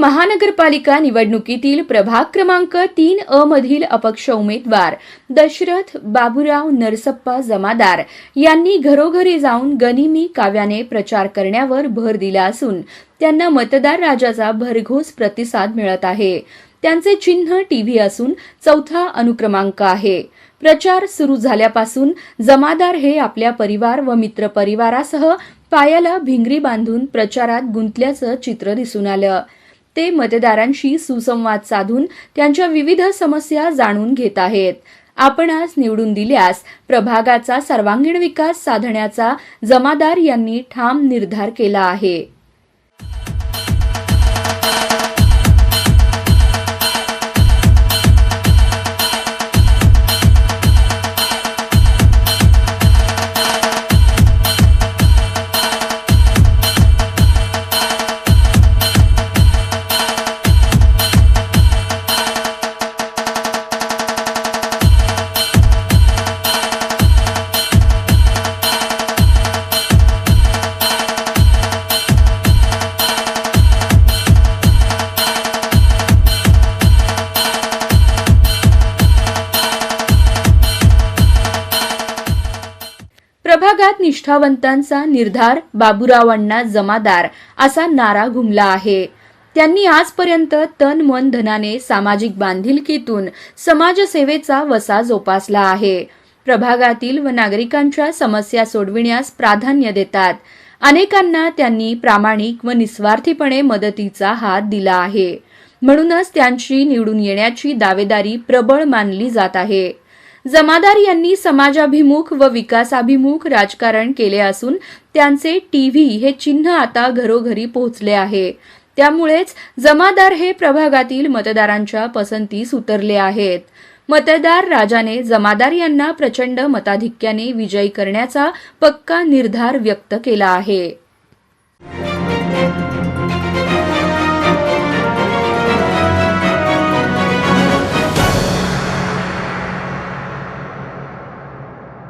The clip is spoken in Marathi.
महानगरपालिका निवडणुकीतील प्रभाग क्रमांक 3 मधील अपक्ष उमेदवार दशरथ बाबूराव नरसप्पा जमादार यांनी घरोघरी जाऊन गनिमी काव्याने प्रचार करण्यावर भर दिला असून त्यांना मतदार राजाचा भरघोस प्रतिसाद मिळत आहे। त्यांचे चिन्ह टीव्ही असून 4था अनुक्रमांक आहे। प्रचार सुरू झाल्यापासून जमादार हे आपल्या परिवार व मित्र परिवारासह पायाला भिंगरी बांधून प्रचारात गुंतल्याचं चित्र दिसून आलं। ते मतदारांशी सुसंवाद साधून त्यांच्या विविध समस्या जाणून घेत आहेत। आपणास निवडून दिल्यास प्रभागाचा सर्वांगीण विकास साधण्याचा जमादार यांनी ठाम निर्धार केला आहे। प्रभागात निष्ठावंतांचा निर्धार बाबूरावांना जमादार असा नारा घुमला आहे। त्यांनी आजपर्यंत तन मन धनाने सामाजिक बांधिलकीतून समाजसेवेचा वसा जोपासला आहे। प्रभागातील व नागरिकांच्या समस्या सोडविण्यास प्राधान्य देतात। अनेकांना त्यांनी प्रामाणिक व निस्वार्थीपणे मदतीचा हात दिला आहे। म्हणूनच त्यांची निवडून येण्याची दावेदारी प्रबळ मानली जात आहे। जमादार यांनी समाजाभिमुख व विकासाभिमुख राजकारण केले असून त्यांचे टीव्ही हे चिन्ह आता घरोघरी पोहोचले आहे। त्यामुळेच जमादार हे प्रभागातील मतदारांच्या पसंतीस उतरले आहेत। मतदार राजाने जमादार यांना प्रचंड मताधिक्याने विजयी करण्याचा पक्का निर्धार व्यक्त केला आहे।